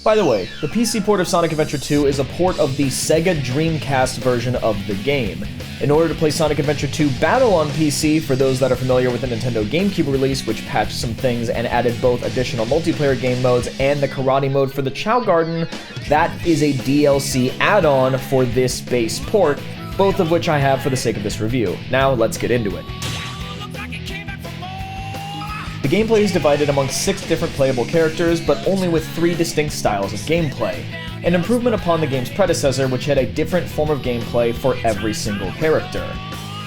By the way, the PC port of Sonic Adventure 2 is a port of the Sega Dreamcast version of the game. In order to play Sonic Adventure 2 Battle on PC, for those that are familiar with the Nintendo GameCube release, which patched some things and added both additional multiplayer game modes and the karate mode for the Chao Garden, that is a DLC add-on for this base port, both of which I have for the sake of this review. Now, let's get into it. The gameplay is divided among 6 different playable characters, but only with 3 distinct styles of gameplay, an improvement upon the game's predecessor, which had a different form of gameplay for every single character.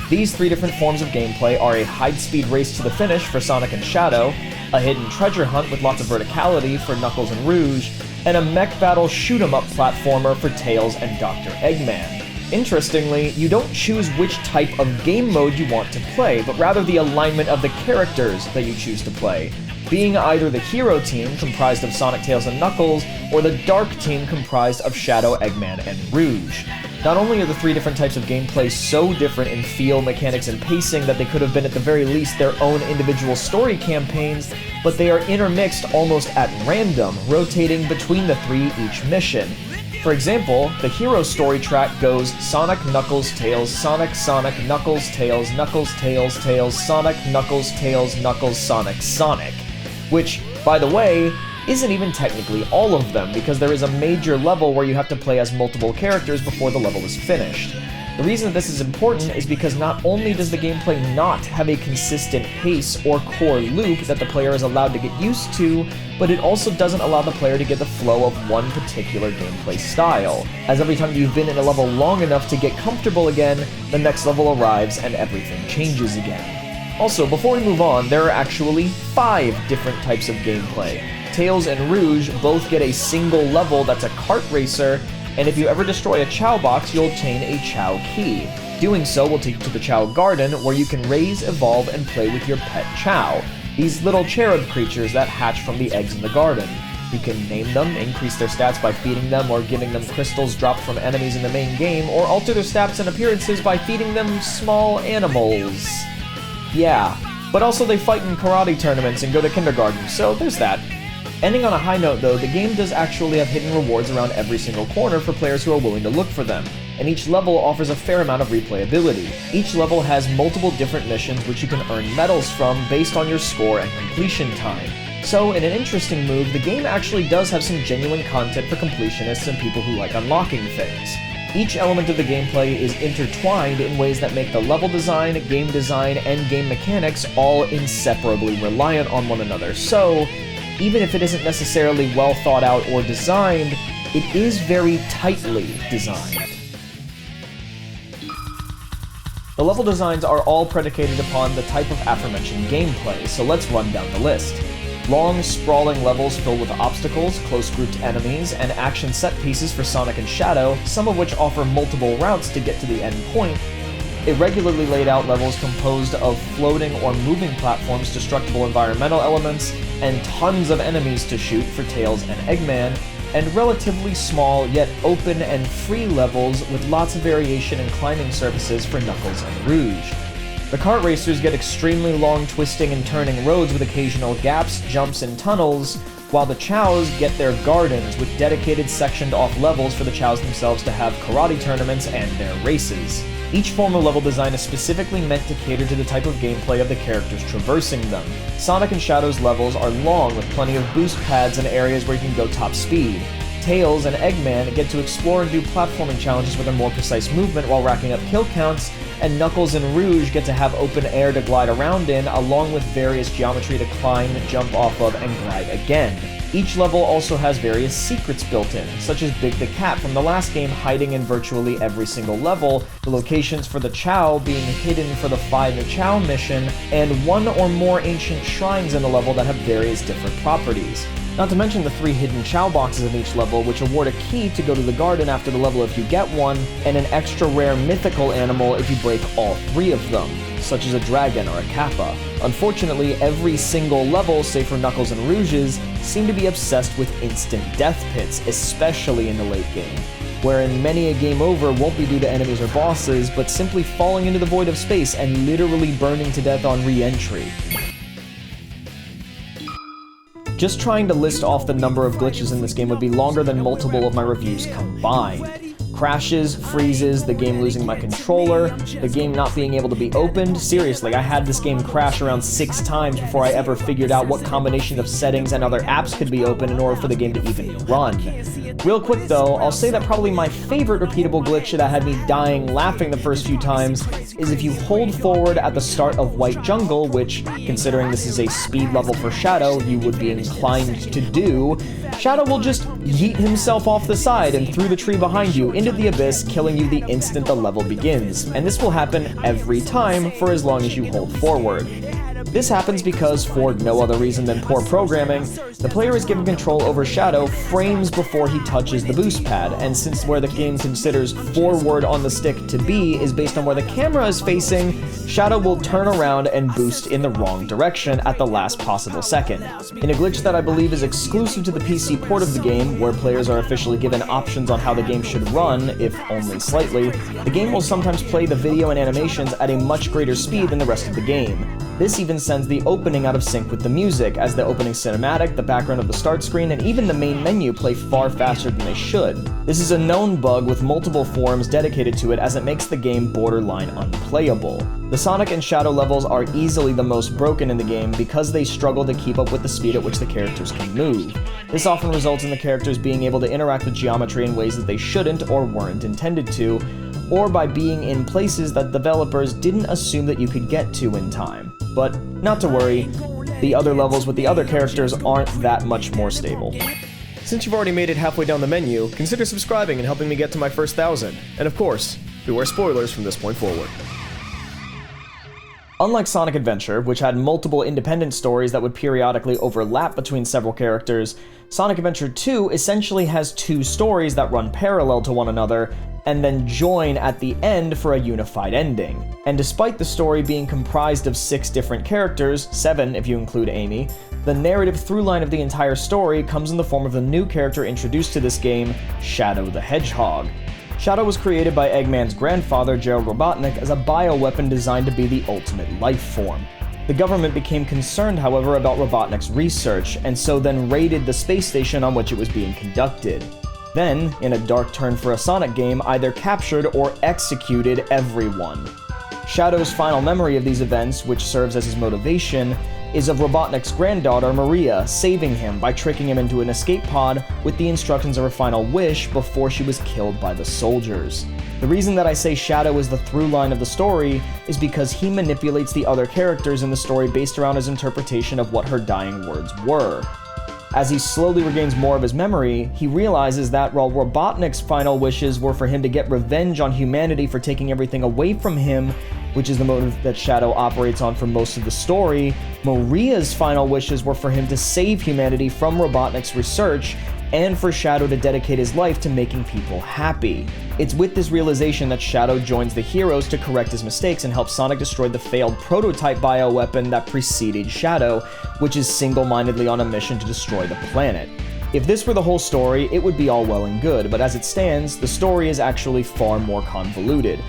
These 3 different forms of gameplay are a high-speed race to the finish for Sonic and Shadow, a hidden treasure hunt with lots of verticality for Knuckles and Rouge, and a mech battle shoot-'em-up platformer for Tails and Dr. Eggman. Interestingly, you don't choose which type of game mode you want to play, but rather the alignment of the characters that you choose to play, being either the hero team, comprised of Sonic, Tails, and Knuckles, or the dark team, comprised of Shadow, Eggman, and Rouge. Not only are the 3 different types of gameplay so different in feel, mechanics, and pacing that they could have been at the very least their own individual story campaigns, but they are intermixed almost at random, rotating between the 3 each mission. For example, the hero story track goes Sonic, Knuckles, Tails, Sonic, Sonic, Knuckles, Tails, Knuckles, Tails, Tails, Sonic, Knuckles, Tails, Knuckles, Sonic, Sonic. Which, by the way, isn't even technically all of them, because there is a major level where you have to play as multiple characters before the level is finished. The reason this is important is because not only does the gameplay not have a consistent pace or core loop that the player is allowed to get used to, but it also doesn't allow the player to get the flow of one particular gameplay style, as every time you've been in a level long enough to get comfortable again, the next level arrives and everything changes again. Also, before we move on, there are actually 5 different types of gameplay. Tails and Rouge both get a single level that's a kart racer, and if you ever destroy a Chao box, you'll obtain a Chao key. Doing so will take you to the Chao Garden, where you can raise, evolve, and play with your pet Chao, these little cherub creatures that hatch from the eggs in the garden. You can name them, increase their stats by feeding them or giving them crystals dropped from enemies in the main game, or alter their stats and appearances by feeding them small animals. Yeah, but also they fight in karate tournaments and go to kindergarten, so there's that. Ending on a high note though, the game does actually have hidden rewards around every single corner for players who are willing to look for them, and each level offers a fair amount of replayability. Each level has multiple different missions which you can earn medals from based on your score and completion time. So in an interesting move, the game actually does have some genuine content for completionists and people who like unlocking things. Each element of the gameplay is intertwined in ways that make the level design, game design, and game mechanics all inseparably reliant on one another, so even if it isn't necessarily well thought out or designed, it is very tightly designed. The level designs are all predicated upon the type of aforementioned gameplay, so let's run down the list. Long, sprawling levels filled with obstacles, close-grouped enemies, and action set pieces for Sonic and Shadow, some of which offer multiple routes to get to the end point. Irregularly laid out levels composed of floating or moving platforms, destructible environmental elements, and tons of enemies to shoot for Tails and Eggman, and relatively small yet open and free levels with lots of variation in climbing surfaces for Knuckles and Rouge. The kart racers get extremely long twisting and turning roads with occasional gaps, jumps, and tunnels, while the Chaos get their gardens with dedicated sectioned off levels for the Chaos themselves to have karate tournaments and their races. Each form of level design is specifically meant to cater to the type of gameplay of the characters traversing them. Sonic and Shadow's levels are long with plenty of boost pads and areas where you can go top speed. Tails and Eggman get to explore and do platforming challenges with a more precise movement while racking up kill counts, and Knuckles and Rouge get to have open air to glide around in, along with various geometry to climb, jump off of, and glide again. Each level also has various secrets built in, such as Big the Cat from the last game hiding in virtually every single level, the locations for the Chao being hidden for the Find the Chao mission, and one or more ancient shrines in the level that have various different properties. Not to mention the 3 hidden Chao boxes in each level, which award a key to go to the garden after the level if you get one, and an extra rare mythical animal if you break all 3 of them, such as a dragon or a kappa. Unfortunately, every single level, save for Knuckles and Rouge's, seem to be obsessed with instant death pits, especially in the late game, wherein many a game over won't be due to enemies or bosses, but simply falling into the void of space and literally burning to death on re-entry. Just trying to list off the number of glitches in this game would be longer than multiple of my reviews combined. Crashes, freezes, the game losing my controller, the game not being able to be opened. Seriously, I had this game crash around 6 times before I ever figured out what combination of settings and other apps could be open in order for the game to even run. Real quick though, I'll say that probably my favorite repeatable glitch that had me dying laughing the first few times is if you hold forward at the start of White Jungle, which, considering this is a speed level for Shadow, you would be inclined to do, Shadow will just yeet himself off the side and through the tree behind you into the abyss, killing you the instant the level begins. And this will happen every time for as long as you hold forward. This happens because, for no other reason than poor programming, the player is given control over Shadow frames before he touches the boost pad, and since where the game considers forward on the stick to be is based on where the camera is facing, Shadow will turn around and boost in the wrong direction at the last possible second. In a glitch that I believe is exclusive to the PC port of the game, where players are officially given options on how the game should run, if only slightly, the game will sometimes play the video and animations at a much greater speed than the rest of the game. This even sends the opening out of sync with the music, as the opening cinematic, the background of the start screen, and even the main menu play far faster than they should. This is a known bug with multiple forums dedicated to it, as it makes the game borderline unplayable. The Sonic and Shadow levels are easily the most broken in the game because they struggle to keep up with the speed at which the characters can move. This often results in the characters being able to interact with geometry in ways that they shouldn't or weren't intended to, or by being in places that developers didn't assume that you could get to in time. But not to worry, the other levels with the other characters aren't that much more stable. Since you've already made it halfway down the menu, consider subscribing and helping me get to my first 1,000. And of course, beware spoilers from this point forward. Unlike Sonic Adventure, which had multiple independent stories that would periodically overlap between several characters, Sonic Adventure 2 essentially has 2 stories that run parallel to one another, and then join at the end for a unified ending. And despite the story being comprised of 6 different characters, 7 if you include Amy, the narrative through line of the entire story comes in the form of the new character introduced to this game, Shadow the Hedgehog. Shadow was created by Eggman's grandfather, Gerald Robotnik, as a bioweapon designed to be the ultimate life form. The government became concerned, however, about Robotnik's research, and so then raided the space station on which it was being conducted. Then, in a dark turn for a Sonic game, either captured or executed everyone. Shadow's final memory of these events, which serves as his motivation, is of Robotnik's granddaughter, Maria, saving him by tricking him into an escape pod with the instructions of her final wish before she was killed by the soldiers. The reason that I say Shadow is the through line of the story is because he manipulates the other characters in the story based around his interpretation of what her dying words were. As he slowly regains more of his memory, he realizes that while Robotnik's final wishes were for him to get revenge on humanity for taking everything away from him, which is the motive that Shadow operates on for most of the story, Maria's final wishes were for him to save humanity from Robotnik's research and for Shadow to dedicate his life to making people happy. It's with this realization that Shadow joins the heroes to correct his mistakes and help Sonic destroy the failed prototype bioweapon that preceded Shadow, which is single-mindedly on a mission to destroy the planet. If this were the whole story, it would be all well and good, but as it stands, the story is actually far more convoluted.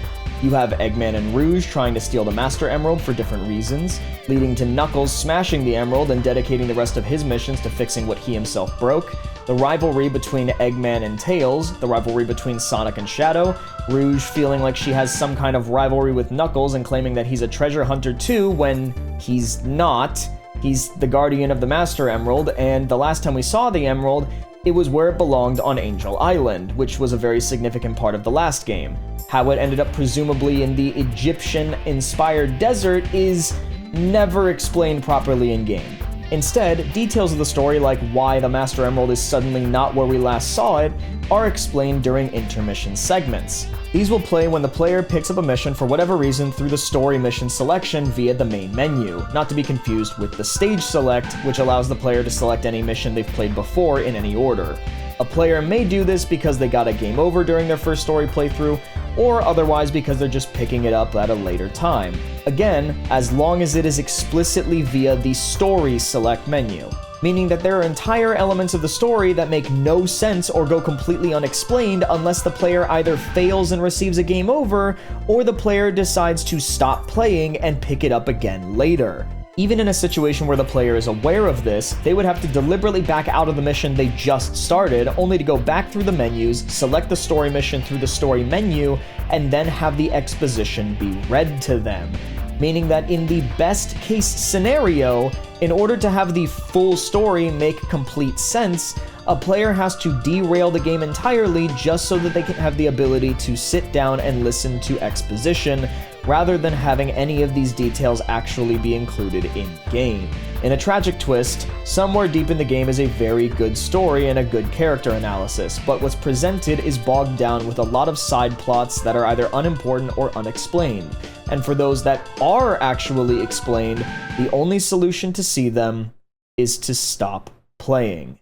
You have Eggman and Rouge trying to steal the Master Emerald for different reasons, leading to Knuckles smashing the Emerald and dedicating the rest of his missions to fixing what he himself broke, the rivalry between Eggman and Tails, the rivalry between Sonic and Shadow, Rouge feeling like she has some kind of rivalry with Knuckles and claiming that he's a treasure hunter too when he's not. He's the guardian of the Master Emerald, and the last time we saw the Emerald, it was where it belonged on Angel Island, which was a very significant part of the last game. How it ended up presumably in the Egyptian-inspired desert is never explained properly in-game. Instead, details of the story like why the Master Emerald is suddenly not where we last saw it are explained during intermission segments. These will play when the player picks up a mission for whatever reason through the story mission selection via the main menu, not to be confused with the stage select, which allows the player to select any mission they've played before in any order. A player may do this because they got a game over during their first story playthrough, or otherwise because they're just picking it up at a later time. Again, as long as it is explicitly via the story select menu, meaning that there are entire elements of the story that make no sense or go completely unexplained unless the player either fails and receives a game over, or the player decides to stop playing and pick it up again later. Even in a situation where the player is aware of this, they would have to deliberately back out of the mission they just started, only to go back through the menus, select the story mission through the story menu, and then have the exposition be read to them. Meaning that in the best case scenario, in order to have the full story make complete sense, a player has to derail the game entirely just so that they can have the ability to sit down and listen to exposition, rather than having any of these details actually be included in-game. In a tragic twist, somewhere deep in the game is a very good story and a good character analysis, but what's presented is bogged down with a lot of side plots that are either unimportant or unexplained. And for those that are actually explained, the only solution to see them is to stop playing.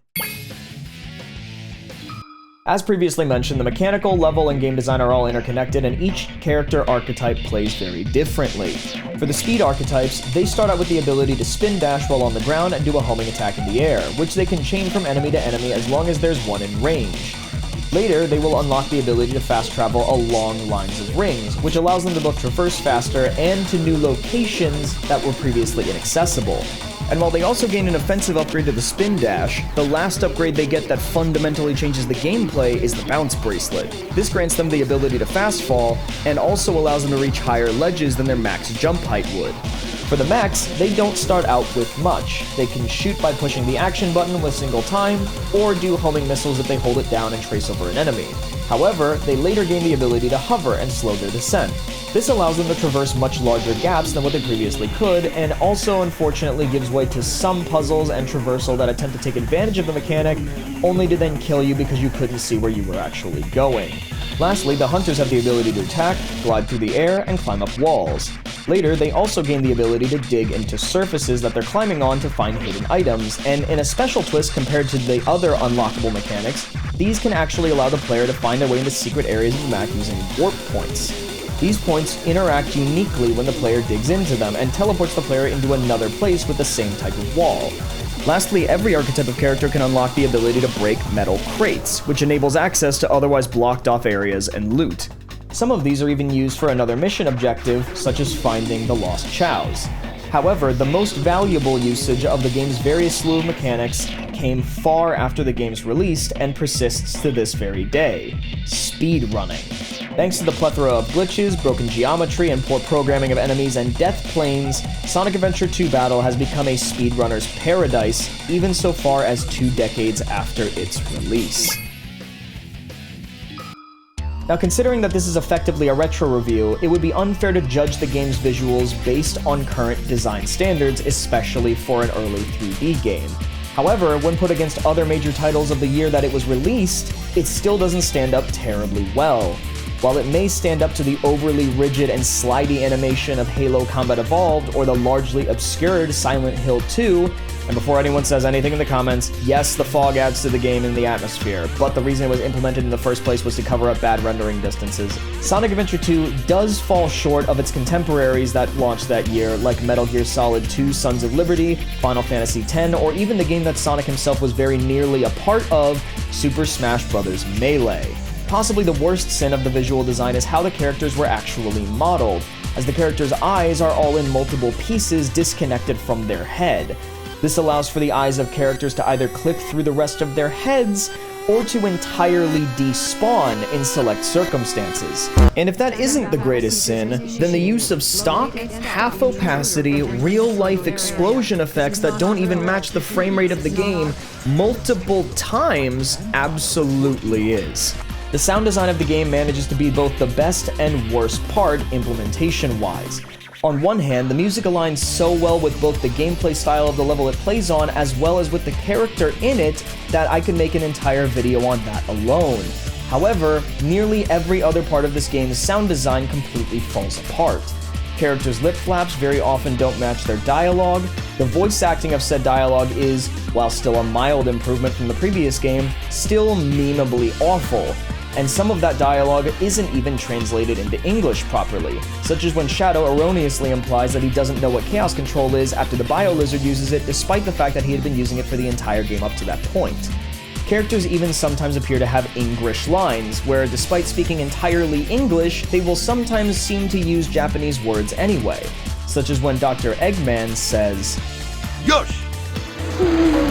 As previously mentioned, the mechanical, level, and game design are all interconnected, and each character archetype plays very differently. For the speed archetypes, they start out with the ability to spin dash while on the ground and do a homing attack in the air, which they can chain from enemy to enemy as long as there's one in range. Later, they will unlock the ability to fast travel along lines of rings, which allows them to both traverse faster and to new locations that were previously inaccessible. And while they also gain an offensive upgrade to the spin dash, the last upgrade they get that fundamentally changes the gameplay is the bounce bracelet. This grants them the ability to fast fall, and also allows them to reach higher ledges than their max jump height would. For the mechs, they don't start out with much. They can shoot by pushing the action button with single time, or do homing missiles if they hold it down and trace over an enemy. However, they later gain the ability to hover and slow their descent. This allows them to traverse much larger gaps than what they previously could, and also unfortunately gives way to some puzzles and traversal that attempt to take advantage of the mechanic, only to then kill you because you couldn't see where you were actually going. Lastly, the hunters have the ability to attack, glide through the air, and climb up walls. Later, they also gain the ability to dig into surfaces that they're climbing on to find hidden items, and in a special twist compared to the other unlockable mechanics, these can actually allow the player to find their way into secret areas of the map using warp points. These points interact uniquely when the player digs into them, and teleports the player into another place with the same type of wall. Lastly, every archetype of character can unlock the ability to break metal crates, which enables access to otherwise blocked off areas and loot. Some of these are even used for another mission objective, such as finding the lost chows. However, the most valuable usage of the game's various slew of mechanics came far after the game's release and persists to this very day: speedrunning. Thanks to the plethora of glitches, broken geometry, and poor programming of enemies and death planes, Sonic Adventure 2 Battle has become a speedrunner's paradise, even so far as 2 decades after its release. Now, considering that this is effectively a retro review, it would be unfair to judge the game's visuals based on current design standards, especially for an early 3D game. However, when put against other major titles of the year that it was released, it still doesn't stand up terribly well. While it may stand up to the overly rigid and slidey animation of Halo Combat Evolved or the largely obscured Silent Hill 2, and before anyone says anything in the comments, yes, the fog adds to the game and the atmosphere, but the reason it was implemented in the first place was to cover up bad rendering distances. Sonic Adventure 2 does fall short of its contemporaries that launched that year, like Metal Gear Solid 2 Sons of Liberty, Final Fantasy X, or even the game that Sonic himself was very nearly a part of, Super Smash Bros. Melee. Possibly the worst sin of the visual design is how the characters were actually modeled, as the characters' eyes are all in multiple pieces disconnected from their head. This allows for the eyes of characters to either clip through the rest of their heads, or to entirely despawn in select circumstances. And if that isn't the greatest sin, then the use of stock, half-opacity, real-life explosion effects that don't even match the frame rate of the game multiple times absolutely is. The sound design of the game manages to be both the best and worst part implementation-wise. On one hand, the music aligns so well with both the gameplay style of the level it plays on as well as with the character in it that I could make an entire video on that alone. However, nearly every other part of this game's sound design completely falls apart. Characters' lip flaps very often don't match their dialogue. The voice acting of said dialogue is, while still a mild improvement from the previous game, still memeably awful. And some of that dialogue isn't even translated into English properly, such as when Shadow erroneously implies that he doesn't know what Chaos Control is after the Bio-Lizard uses it, despite the fact that he had been using it for the entire game up to that point. Characters even sometimes appear to have English lines, where despite speaking entirely English, they will sometimes seem to use Japanese words anyway. such as when Dr. Eggman says, Yosh!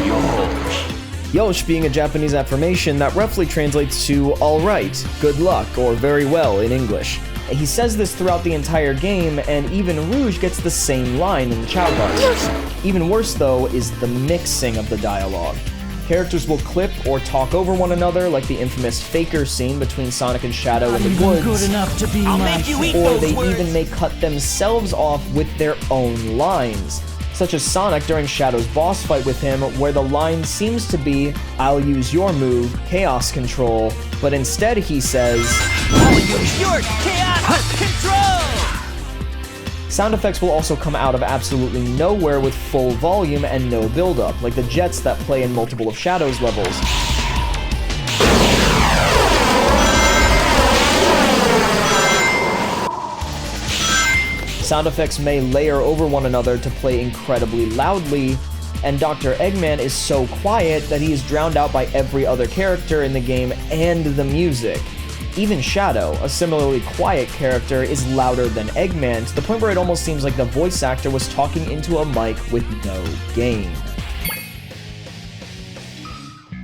Yosh! Yosh being a Japanese affirmation that roughly translates to alright, good luck, or very well in English. He says this throughout the entire game, and even Rouge gets the same line in the Chow Garden. Even worse though is the mixing of the dialogue. Characters will clip or talk over one another, like the infamous Faker scene between Sonic and Shadow in the woods, good enough to be or they even may cut themselves off with their own lines, such as Sonic during Shadow's boss fight with him, where the line seems to be, I'll use your move, Chaos Control, but instead he says, I'll use your chaos control! Sound effects will also come out of absolutely nowhere with full volume and no build-up, like the jets that play in multiple of Shadow's levels. Sound effects may layer over one another to play incredibly loudly, and Dr. Eggman is so quiet that he is drowned out by every other character in the game and the music. Even Shadow, a similarly quiet character, is louder than Eggman, to the point where it almost seems like the voice actor was talking into a mic with no gain.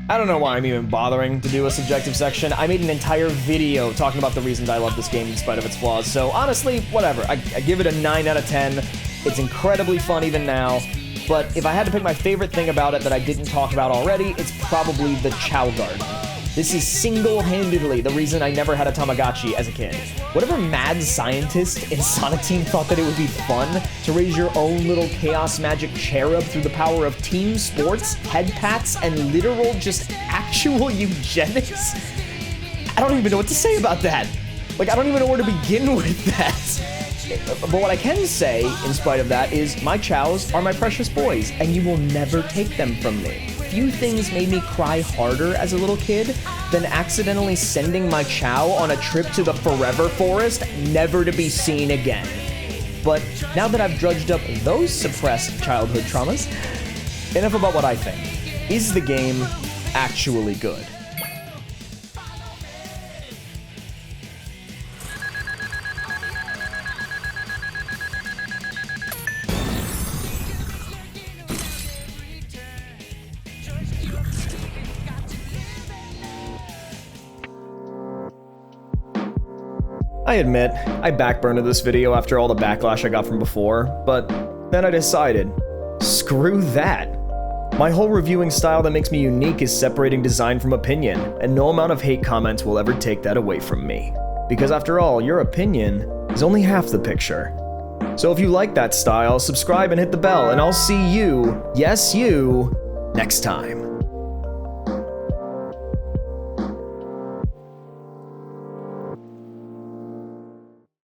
I don't know why I'm even bothering to do a subjective section. I made an entire video talking about the reasons I love this game in spite of its flaws, so honestly, whatever. I give it a 9 out of 10. It's incredibly fun even now, but if I had to pick my favorite thing about it that I didn't talk about already, it's probably the Chow Garden. This is single-handedly the reason I never had a Tamagotchi as a kid. Whatever mad scientist in Sonic Team thought that it would be fun to raise your own little chaos magic cherub through the power of team sports, head pats, and literal just actual eugenics? I don't even know what to say about that. Like, I don't even know where to begin with that. But what I can say, in spite of that, is my chows are my precious boys, and you will never take them from me. Few things made me cry harder as a little kid than accidentally sending my chow on a trip to the Forever Forest, never to be seen again. But now that I've drudged up those suppressed childhood traumas, enough about what I think. Is the game actually good? I admit, I backburned this video after all the backlash I got from before, but then I decided, screw that. My whole reviewing style that makes me unique is separating design from opinion, and no amount of hate comments will ever take that away from me. Because after all, your opinion is only half the picture. So if you like that style, subscribe and hit the bell, and I'll see you, yes you, next time.